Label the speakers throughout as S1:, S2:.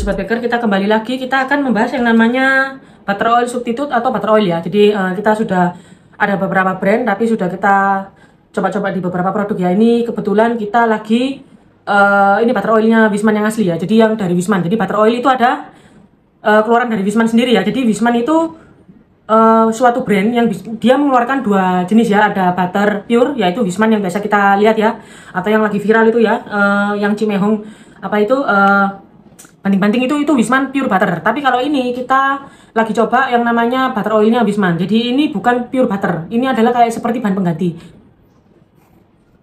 S1: Sobat Baker, kita kembali lagi. Kita akan membahas yang namanya butter oil substitute atau butter oil ya. Jadi kita sudah ada beberapa brand, tapi sudah kita coba-coba di beberapa produk ya. Ini kebetulan kita lagi ini butter oilnya Wisman yang asli ya. Jadi yang dari Wisman. Jadi butter oil itu ada keluaran dari Wisman sendiri ya. Jadi Wisman itu suatu brand yang dia mengeluarkan dua jenis ya. Ada butter pure, yaitu Wisman yang biasa kita lihat ya, atau yang lagi viral itu ya, yang Cimehong apa itu banting-banting itu Wisman pure butter. Tapi kalau ini kita lagi coba yang namanya butter oilnya Wisman. Jadi ini bukan pure butter, ini adalah kayak seperti bahan pengganti.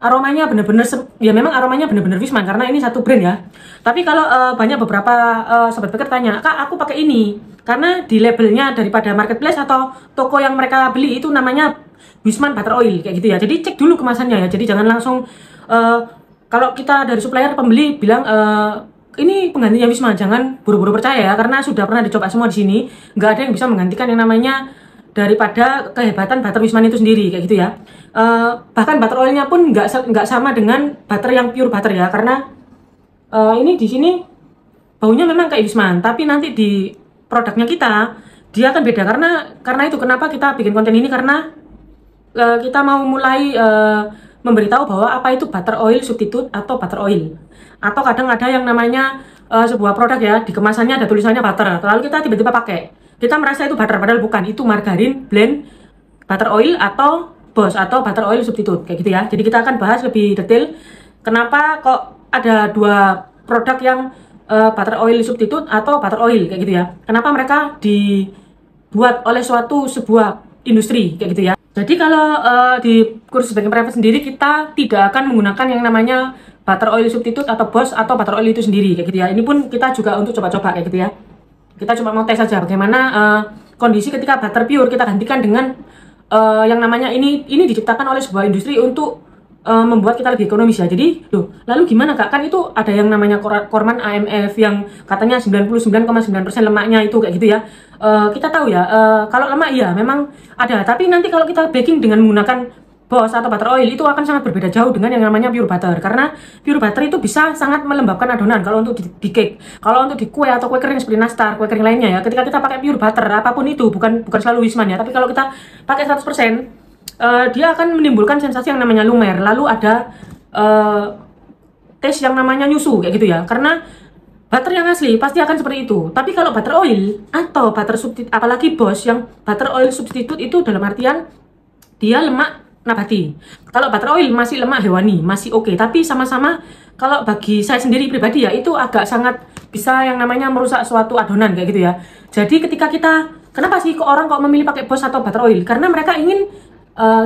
S1: Aromanya bener-bener ya, memang aromanya bener-bener Wisman karena ini satu brand ya. Tapi kalau banyak beberapa Sobat Baker tanya, Kak aku pakai ini karena di labelnya daripada marketplace atau toko yang mereka beli itu namanya Wisman butter oil kayak gitu ya. Jadi cek dulu kemasannya ya. Jadi jangan langsung kalau kita dari supplier pembeli bilang ini penggantinya Wisman, jangan buru-buru percaya ya, karena sudah pernah dicoba semua di sini, nggak ada yang bisa menggantikan yang namanya daripada kehebatan butter Wisman itu sendiri kayak gitu ya. Bahkan butter oilnya pun nggak sama dengan butter yang pure butter ya, karena ini di sini baunya memang kayak Wisman, tapi nanti di produknya kita dia akan beda. Karena itu kenapa kita bikin konten ini, karena kita mau mulai memberitahu bahwa apa itu butter oil substitute atau butter oil. Atau kadang ada yang namanya sebuah produk ya, di kemasannya ada tulisannya butter, lalu kita tiba-tiba pakai, kita merasa itu butter padahal bukan, itu margarin blend butter oil atau BOSS atau butter oil substitute kayak gitu ya. Jadi kita akan bahas lebih detail kenapa kok ada dua produk yang butter oil substitute atau butter oil kayak gitu ya. Kenapa mereka dibuat oleh sebuah industri kayak gitu ya. Jadi kalau di kursus banking private sendiri kita tidak akan menggunakan yang namanya butter oil substitute atau BOSS atau butter oil itu sendiri kayak gitu ya. Ini pun kita juga untuk coba-coba kayak gitu ya. Kita cuma mau tes saja bagaimana kondisi ketika butter pure kita gantikan dengan yang namanya ini diciptakan oleh sebuah industri untuk membuat kita lebih ekonomis ya. Jadi loh, lalu gimana Kak? Kan itu ada yang namanya Korman AMF yang katanya 99,9% lemaknya itu kayak gitu ya. Kita tahu ya, kalau lemak iya memang ada, tapi nanti kalau kita baking dengan menggunakan BOSS atau butter oil itu akan sangat berbeda jauh dengan yang namanya pure butter, karena pure butter itu bisa sangat melembabkan adonan kalau untuk di cake. Kalau untuk di kue atau kue kering seperti nastar, kue kering lainnya ya, ketika kita pakai pure butter apapun itu, bukan selalu Wisman ya, tapi kalau kita pakai 100%, dia akan menimbulkan sensasi yang namanya lumer, lalu ada taste yang namanya nyusu kayak gitu ya, karena butter yang asli pasti akan seperti itu. Tapi kalau butter oil atau butter substitute, apalagi BOSS yang butter oil substitute itu dalam artian dia lemak nabati. Kalau butter oil masih lemak hewani, masih oke. Tapi sama-sama kalau bagi saya sendiri pribadi ya, itu agak sangat bisa yang namanya merusak suatu adonan kayak gitu ya. Jadi ketika kita, kenapa sih kok orang kok memilih pakai BOSS atau butter oil? Karena mereka ingin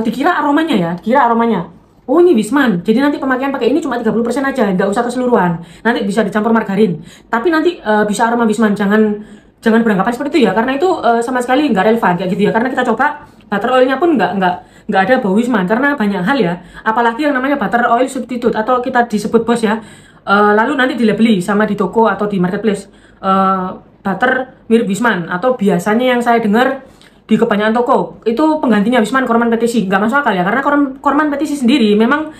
S1: dikira aromanya ya, dikira aromanya. Oh ini Wisman, jadi nanti pemakaian pakai ini cuma 30% aja, nggak usah keseluruhan. Nanti bisa dicampur margarin. Tapi nanti bisa aroma Wisman, jangan beranggapan seperti itu ya, karena itu sama sekali nggak relevan kayak gitu ya. Karena kita coba butter oilnya pun nggak ada bau Wisman, karena banyak hal ya. Apalagi yang namanya butter oil substitute atau kita disebut BOSS ya. Lalu nanti dilabeli sama di toko atau di marketplace butter mirip Wisman, atau biasanya yang saya dengar di kebanyakan toko itu penggantinya Wisman Korman PTC. Nggak masuk akal ya, karena Korman PTC sendiri memang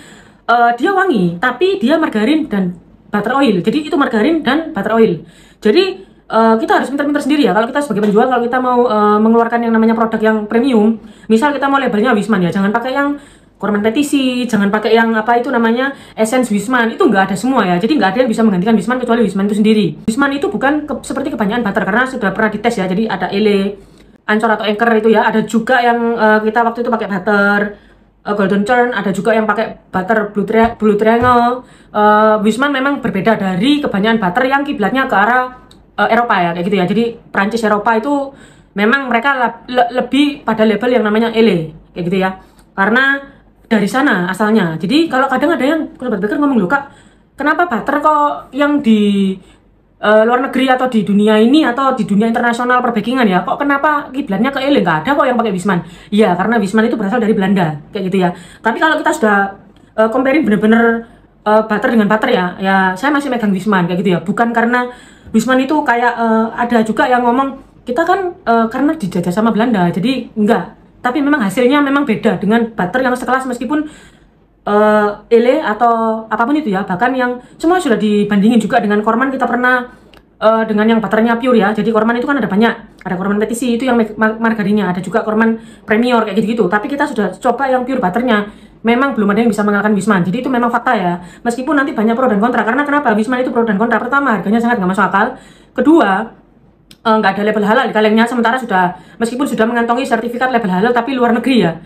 S1: dia wangi, tapi dia margarin dan butter oil. Jadi itu margarin dan butter oil. Jadi kita harus pintar-pintar sendiri ya kalau kita sebagai penjual, kalau kita mau mengeluarkan yang namanya produk yang premium, misal kita mau labelnya Wisman ya, jangan pakai yang Korman PTC, jangan pakai yang apa itu namanya Essence Wisman, itu nggak ada semua ya. Jadi nggak ada yang bisa menggantikan Wisman kecuali Wisman itu sendiri. Wisman itu bukan seperti kebanyakan butter, karena sudah pernah dites ya. Jadi ada Ele, Ancor atau Anchor itu ya, ada juga yang kita waktu itu pakai butter Golden Churn, ada juga yang pakai butter Blue Triangle. Wisman memang berbeda dari kebanyakan butter yang kiblatnya ke arah Eropa ya kayak gitu ya. Jadi Prancis Eropa itu memang mereka lebih pada label yang namanya Ele kayak gitu ya, karena dari sana asalnya. Jadi kalau kadang ada yang Sobat Baker ngomong, loh Kak, kenapa butter kok yang di luar negeri atau di dunia ini atau di dunia internasional perbakingan ya, kok kenapa kiblatnya ke Ele, nggak ada kok yang pakai Wisman? Iya, karena Wisman itu berasal dari Belanda kayak gitu ya. Tapi kalau kita sudah comparing bener-bener butter dengan butter ya saya masih megang Wisman kayak gitu ya. Bukan karena Wisman itu kayak ada juga yang ngomong kita kan karena dijajah sama Belanda jadi enggak, tapi memang hasilnya memang beda dengan butter yang sekelas, meskipun Ele atau apapun itu ya, bahkan yang semua sudah dibandingin juga dengan Korman. Kita pernah dengan yang butternya pure ya. Jadi korman itu kan ada banyak, ada korman petisi itu yang margarinnya, ada juga korman premier kayak gitu-gitu. Tapi kita sudah coba yang pure butternya, memang belum ada yang bisa mengalahkan Wisman. Jadi itu memang fakta ya. Meskipun nanti banyak pro dan kontra. Karena kenapa? Wisman itu pro dan kontra. Pertama, harganya sangat nggak masuk akal. Kedua, nggak ada label halal di kalengnya, sementara meskipun sudah mengantongi sertifikat label halal tapi luar negeri ya.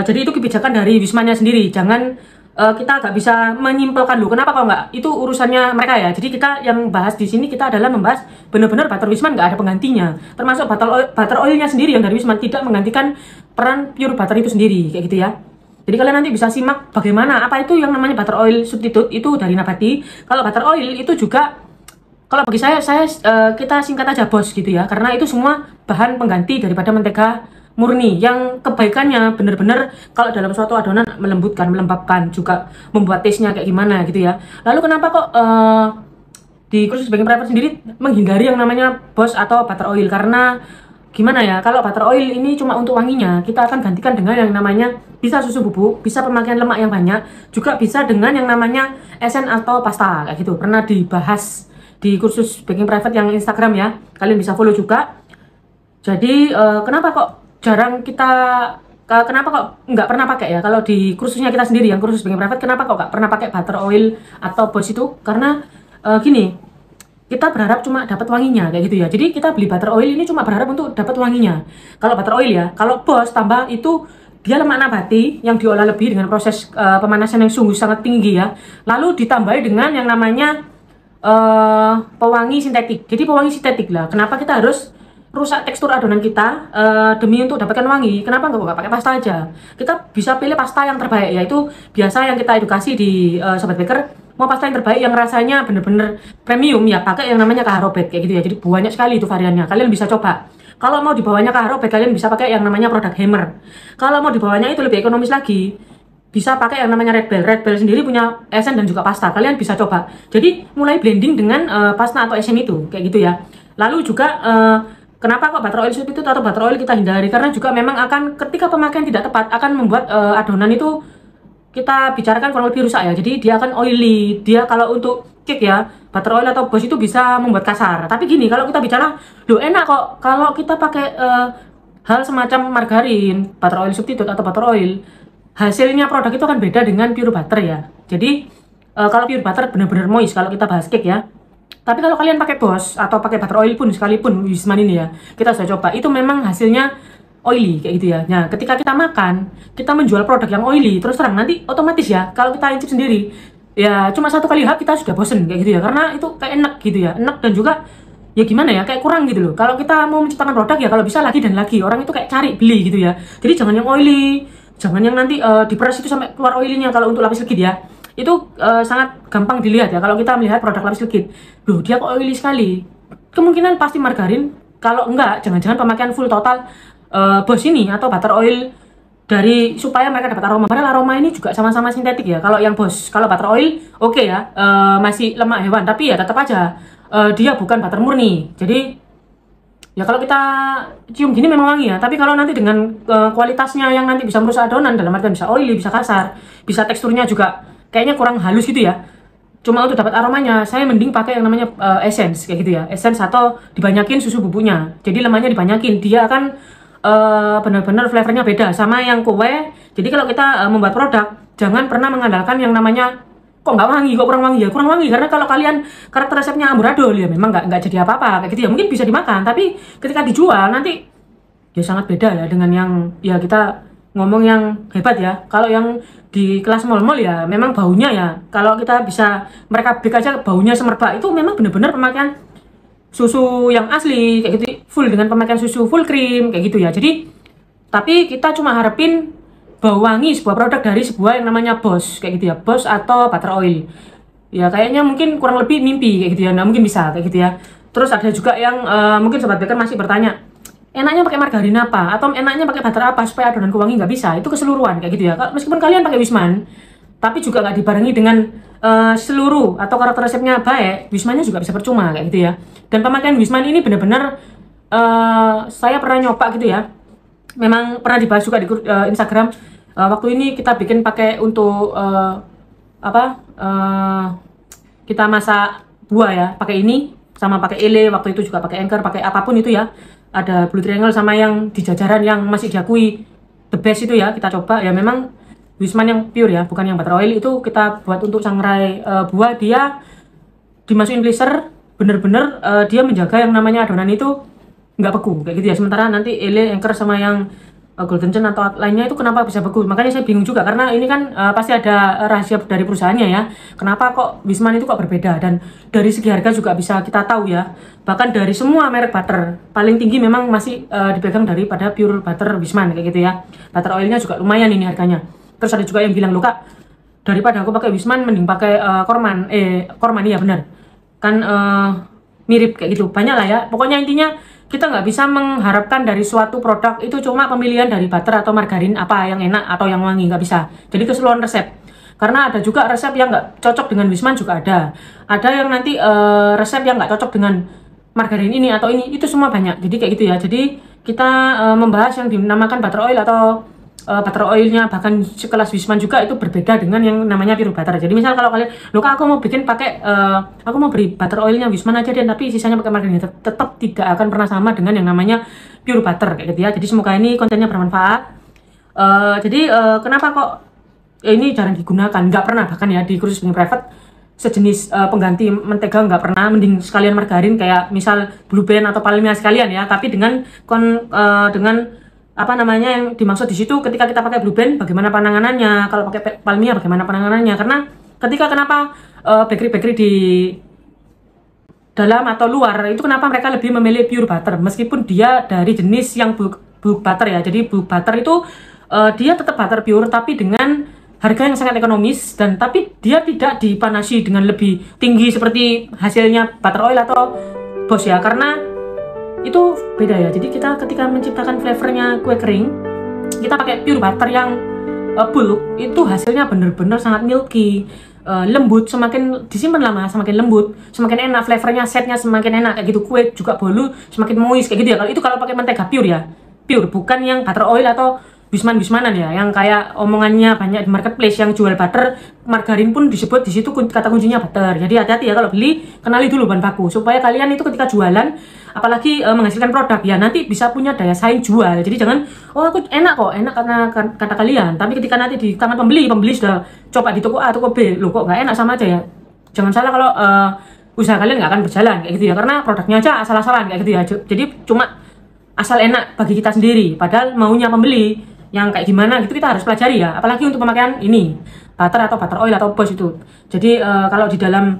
S1: Jadi itu kebijakan dari Wismannya sendiri. Jangan kita nggak bisa menyimpulkan loh kenapa kok nggak, itu urusannya mereka ya. Jadi kita yang bahas di sini, kita adalah membahas benar-benar butter Wisman nggak ada penggantinya, termasuk butter oilnya sendiri yang dari Wisman tidak menggantikan peran pure butter itu sendiri kayak gitu ya. Jadi kalian nanti bisa simak bagaimana apa itu yang namanya butter oil substitute itu dari nabati. Kalau butter oil itu juga, kalau bagi saya kita singkat aja bos gitu ya, karena itu semua bahan pengganti daripada mentega murni yang kebaikannya bener-bener kalau dalam suatu adonan melembutkan, melembabkan, juga membuat taste-nya kayak gimana gitu ya. Lalu kenapa kok di kursus baking private sendiri menghindari yang namanya Boss atau butter oil? Karena gimana ya, kalau butter oil ini cuma untuk wanginya, kita akan gantikan dengan yang namanya bisa susu bubuk, bisa pemakaian lemak yang banyak, juga bisa dengan yang namanya esen atau pasta kayak gitu. Pernah dibahas di kursus baking private yang Instagram ya, kalian bisa follow juga. Jadi kenapa kok jarang kita, kenapa kok nggak pernah pakai ya kalau di kursusnya kita sendiri yang kursus baking private, kenapa kok nggak pernah pakai butter oil atau Boss itu? Karena gini, kita berharap cuma dapat wanginya kayak gitu ya. Jadi kita beli butter oil ini cuma berharap untuk dapat wanginya. Kalau butter oil ya, kalau Boss tambah itu dia lemak nabati yang diolah lebih dengan proses pemanasan yang sungguh sangat tinggi ya. Lalu ditambahi dengan yang namanya pewangi sintetik. Jadi pewangi sintetik lah. Kenapa kita harus rusak tekstur adonan kita demi untuk dapatkan wangi? Kenapa nggak pakai pasta aja? Kita bisa pilih pasta yang terbaik, yaitu biasa yang kita edukasi di Sobat Baker, mau pasta yang terbaik yang rasanya bener-bener premium ya, pakai yang namanya Kaharobet kayak gitu ya. Jadi banyak sekali itu variannya, kalian bisa coba. Kalau mau dibawanya Kaharobet, kalian bisa pakai yang namanya produk Hammer. Kalau mau dibawanya itu lebih ekonomis lagi, bisa pakai yang namanya Red Bell. Red Bell sendiri punya esen dan juga pasta, kalian bisa coba. Jadi mulai blending dengan pasta atau esen itu kayak gitu ya. Lalu juga kenapa kok butter oil substitute atau butter oil kita hindari? Karena juga memang akan ketika pemakaian tidak tepat akan membuat adonan itu kita bicarakan kurang lebih rusak ya. Jadi dia akan oily. Dia kalau untuk cake ya, butter oil atau Boss itu bisa membuat kasar. Tapi gini, kalau kita bicara, loh enak kok kalau kita pakai hal semacam margarin, butter oil substitute atau butter oil, hasilnya produk itu akan beda dengan pure butter ya. Jadi kalau pure butter benar-benar moist kalau kita bahas cake ya. Tapi kalau kalian pakai Boss atau pakai butter oil pun sekalipun Wisman ini ya, kita sudah coba, itu memang hasilnya oily kayak gitu ya. Nah, ketika kita makan, kita menjual produk yang oily, terus terang nanti otomatis ya, kalau kita incip sendiri, ya cuma satu kali kita sudah bosen kayak gitu ya, karena itu kayak enak gitu ya, enak dan juga ya gimana ya, kayak kurang gitu loh. Kalau kita mau menciptakan produk ya kalau bisa lagi dan lagi, orang itu kayak cari beli gitu ya. Jadi jangan yang oily, jangan yang nanti diperas itu sampai keluar oilinya. Kalau untuk lapis legit ya, itu sangat gampang dilihat ya. Kalau kita melihat produk lapis legit, loh dia kok oily sekali, kemungkinan pasti margarin. Kalau enggak, jangan-jangan pemakaian full total Boss ini atau butter oil dari supaya mereka dapat aroma. Padahal aroma ini juga sama-sama sintetik ya. Kalau yang Boss, kalau butter oil oke ya, masih lemak hewan, tapi ya tetap aja dia bukan butter murni. Jadi ya kalau kita cium gini memang wangi ya, tapi kalau nanti dengan kualitasnya yang nanti bisa merusak adonan, dalam artian bisa oily, bisa kasar, bisa teksturnya juga kayaknya kurang halus gitu ya. Cuma untuk dapat aromanya, saya mending pakai yang namanya essence kayak gitu ya. Essence atau dibanyakin susu bubuknya. Jadi lemaknya dibanyakin, dia akan benar-benar flavornya beda sama yang kue. Jadi kalau kita membuat produk, jangan pernah mengandalkan yang namanya kok nggak wangi, kok kurang wangi ya. Kurang wangi karena kalau kalian karakter resepnya amburadul ya memang nggak jadi apa-apa kayak gitu ya. Mungkin bisa dimakan, tapi ketika dijual nanti ya sangat beda ya dengan yang ya kita ngomong yang hebat ya. Kalau yang di kelas mall-mall ya memang baunya ya, kalau kita bisa mereka bake aja baunya semerbak, itu memang benar-benar pemakaian susu yang asli kayak gitu, full dengan pemakaian susu full cream kayak gitu ya. Jadi tapi kita cuma harapin bau wangi sebuah produk dari sebuah yang namanya Boss kayak gitu ya, Boss atau butter oil ya, kayaknya mungkin kurang lebih mimpi kayak gitu ya. Nah mungkin bisa kayak gitu ya. Terus ada juga yang mungkin Sobat Baker masih bertanya, enaknya pakai margarin apa atau enaknya pakai butter apa supaya adonanku wangi? Nggak bisa, itu keseluruhan kayak gitu ya. Meskipun kalian pakai Wisman tapi juga nggak dibarengi dengan seluruh atau karakter resepnya baik, Wismannya juga bisa percuma kayak gitu ya. Dan pemakaian Wisman ini benar-benar saya pernah nyoba gitu ya, memang pernah dibahas juga di Instagram. Waktu ini kita bikin pakai untuk kita masak buah ya, pakai ini sama pakai Ele, waktu itu juga pakai Anchor, pakai apapun itu ya. Ada Blue Triangle sama yang di jajaran yang masih diakui the best itu ya, kita coba ya. Memang Wisman yang pure ya, bukan yang butter oil. Itu kita buat untuk sangrai buah, dia dimasukin freezer, bener-bener dia menjaga yang namanya adonan itu nggak beku kayak gitu ya. Sementara nanti Ele, Anchor sama yang Golden Churn atau lainnya itu kenapa bisa beku? Makanya saya bingung juga, karena ini kan pasti ada rahasia dari perusahaannya ya. Kenapa kok Wisman itu kok berbeda? Dan dari segi harga juga bisa kita tahu ya. Bahkan dari semua merek butter paling tinggi memang masih dipegang daripada pure butter Wisman kayak gitu ya. Butter oilnya juga lumayan ini harganya. Terus ada juga yang bilang, loh Kak, daripada aku pakai Wisman mending pakai Korman ya benar. Kan mirip kayak gitu. Banyak lah ya. Pokoknya intinya kita nggak bisa mengharapkan dari suatu produk itu cuma pemilihan dari butter atau margarin apa yang enak atau yang wangi, nggak bisa. Jadi keseluruhan resep. Karena ada juga resep yang nggak cocok dengan Wisman juga ada. Ada yang nanti resep yang nggak cocok dengan margarin ini atau ini, itu semua banyak. Jadi kayak gitu ya. Jadi kita membahas yang dinamakan butter oil atau butter oilnya bahkan sekelas Wisman juga itu berbeda dengan yang namanya pure butter. Jadi misal kalau kalian, loh Kak, aku mau bikin pakai aku mau beri butter oilnya Wisman aja deh, tapi sisanya pakai margarin, tetap tidak akan pernah sama dengan yang namanya pure butter kayak gitu ya. Jadi semoga ini kontennya bermanfaat. Jadi kenapa kok ini jarang digunakan, nggak pernah bahkan ya di kursus Being Private sejenis pengganti mentega nggak pernah, mending sekalian margarin kayak misal Blue Band atau Palmia sekalian ya. Tapi dengan apa namanya yang dimaksud di situ, ketika kita pakai Blue Band bagaimana penanganannya, kalau pakai Palmia bagaimana penanganannya. Karena kenapa bakery-bakery di dalam atau luar itu kenapa mereka lebih memilih pure butter meskipun dia dari jenis yang blue butter ya. Jadi blue butter itu dia tetap butter pure tapi dengan harga yang sangat ekonomis, dan tapi dia tidak dipanasi dengan lebih tinggi seperti hasilnya butter oil atau Boss ya, karena itu beda ya. Jadi kita ketika menciptakan flavornya kue kering, kita pakai pure butter yang bulk, itu hasilnya bener-bener sangat milky, lembut. Semakin disimpan lama semakin lembut, semakin enak flavornya, setnya semakin enak kayak gitu. Kue juga bolu semakin moist kayak gitu ya. Kalau itu kalau pakai mentega pure ya, pure, bukan yang butter oil atau Wismanan ya, yang kayak omongannya banyak di marketplace yang jual butter, margarin pun disebut di situ kata kuncinya butter. Jadi hati-hati ya kalau beli, kenali dulu bahan baku supaya kalian itu ketika jualan, apalagi menghasilkan produk ya, nanti bisa punya daya saing jual. Jadi jangan, oh aku enak kok, enak karena kata kalian, tapi ketika nanti di tangan pembeli sudah coba di toko A, toko B, loh kok nggak enak, sama aja ya. Jangan salah kalau usaha kalian nggak akan berjalan kayak gitu ya, karena produknya aja asal-asalan kayak gitu ya. Jadi cuma asal enak bagi kita sendiri, padahal maunya pembeli yang kayak gimana gitu kita harus pelajari ya, apalagi untuk pemakaian ini butter atau butter oil atau Boss itu. Jadi kalau di dalam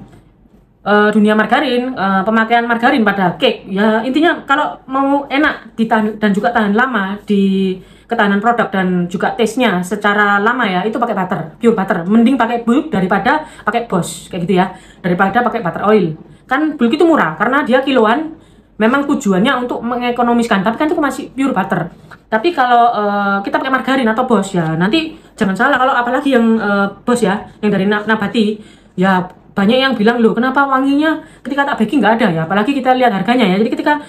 S1: dunia margarin, pemakaian margarin pada cake ya, intinya kalau mau enak ditahan dan juga tahan lama di ketahanan produk dan juga taste-nya secara lama ya, itu pakai butter, pure butter. Mending pakai bulk daripada pakai Boss kayak gitu ya, daripada pakai butter oil. Kan bulk itu murah karena dia kiloan, memang tujuannya untuk mengekonomiskan, tapi kan itu masih pure butter. Tapi kalau kita pakai margarin atau Boss ya, nanti jangan salah kalau apalagi yang Boss ya, yang dari nabati ya, banyak yang bilang, loh kenapa wanginya ketika tak baking nggak ada ya. Apalagi kita lihat harganya ya. Jadi ketika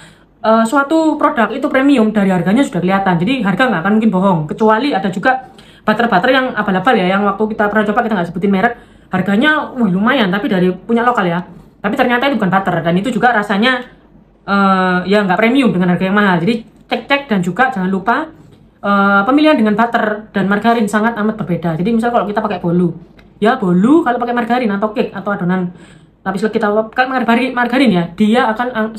S1: suatu produk itu premium, dari harganya sudah kelihatan. Jadi harga nggak akan mungkin bohong. Kecuali ada juga butter-butter yang abal-abal ya, yang waktu kita pernah coba, kita nggak sebutin merek, harganya lumayan tapi dari punya lokal ya, tapi ternyata itu bukan butter, dan itu juga rasanya ya nggak premium dengan harga yang mahal. Jadi cek dan juga jangan lupa pemilihan dengan butter dan margarin sangat amat berbeda. Jadi misal kalau kita pakai bolu ya, bolu kalau pakai margarin atau cake atau adonan lapis legit, kita pakai margarin ya, dia akan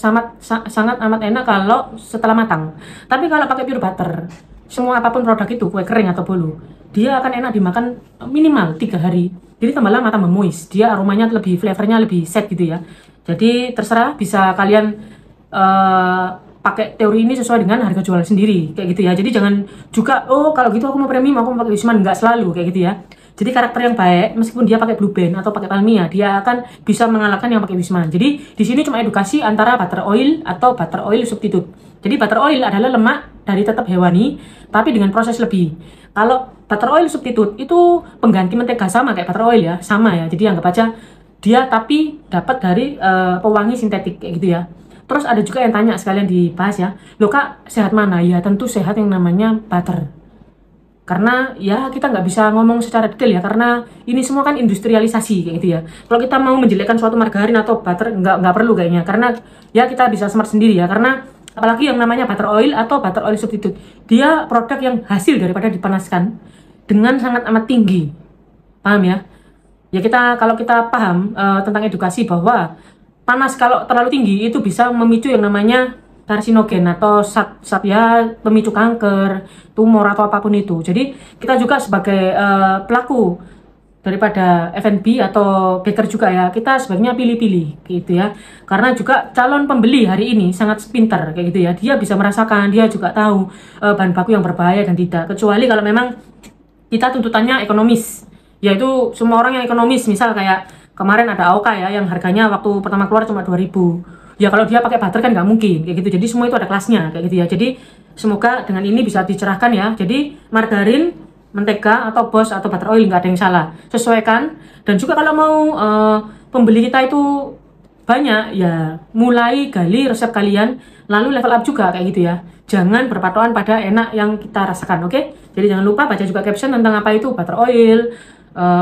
S1: sangat amat enak kalau setelah matang. Tapi kalau pakai pure butter, semua apapun produk itu, kue kering atau bolu, dia akan enak dimakan minimal 3 hari. Jadi tambah lama tambah moist, dia aromanya lebih, flavornya lebih set gitu ya. Jadi terserah, bisa kalian pakai teori ini sesuai dengan harga jual sendiri kayak gitu ya. Jadi jangan juga, oh kalau gitu aku mau premium, aku mau pakai Wisman, nggak selalu kayak gitu ya. Jadi karakter yang baik, meskipun dia pakai Blue Band atau pakai Palmia, dia akan bisa mengalahkan yang pakai Wisman. Jadi di sini cuma edukasi antara butter oil atau butter oil substitute. Jadi butter oil adalah lemak dari tetap hewani tapi dengan proses lebih. Kalau butter oil substitute itu pengganti mentega, sama kayak butter oil ya, sama ya. Jadi anggap aja dia tapi dapat dari pewangi sintetik kayak gitu ya. Terus ada juga yang tanya, sekalian dibahas ya, loh Kak, sehat mana? Ya tentu sehat yang namanya butter. Karena ya kita nggak bisa ngomong secara detail ya, karena ini semua kan industrialisasi kayak gitu ya. Kalau kita mau menjelekkan suatu margarin atau butter, nggak perlu kayaknya, karena ya kita bisa smart sendiri ya. Karena apalagi yang namanya butter oil atau butter oil substitute, dia produk yang hasil daripada dipanaskan dengan sangat amat tinggi, paham ya? Ya kalau kita paham tentang edukasi bahwa panas kalau terlalu tinggi itu bisa memicu yang namanya karsinogen atau zat ya pemicu kanker, tumor atau apapun itu. Jadi kita juga sebagai pelaku daripada F&B atau baker juga ya, kita sebaiknya pilih-pilih gitu ya. Karena juga calon pembeli hari ini sangat pintar kayak gitu ya. Dia bisa merasakan, dia juga tahu bahan baku yang berbahaya dan tidak. Kecuali kalau memang kita tuntutannya ekonomis, yaitu semua orang yang ekonomis, misal kayak kemarin ada AOK ya yang harganya waktu pertama keluar cuma 2000. Ya kalau dia pakai butter kan nggak mungkin kayak gitu. Jadi semua itu ada kelasnya kayak gitu ya. Jadi semoga dengan ini bisa dicerahkan ya. Jadi margarin, mentega atau Boss atau butter oil nggak ada yang salah. Sesuaikan. Dan juga kalau mau pembeli kita itu banyak ya, mulai gali resep kalian lalu level up juga kayak gitu ya. Jangan berpatokan pada enak yang kita rasakan, oke? Jadi jangan lupa baca juga caption tentang apa itu butter oil,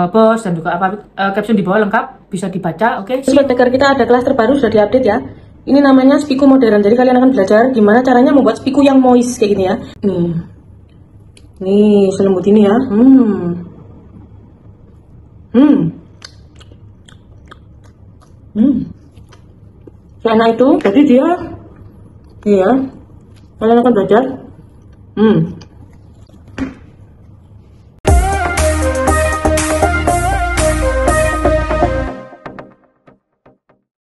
S1: Boss, dan juga apa caption di bawah lengkap bisa dibaca, oke? Sobat Baker, kita ada kelas terbaru sudah diupdate ya. Ini namanya spiku modern. Jadi kalian akan belajar gimana caranya membuat spiku yang moist kayak gini ya. Nih selembut ini ya. Seenak itu. Jadi dia, iya. Kalian akan belajar.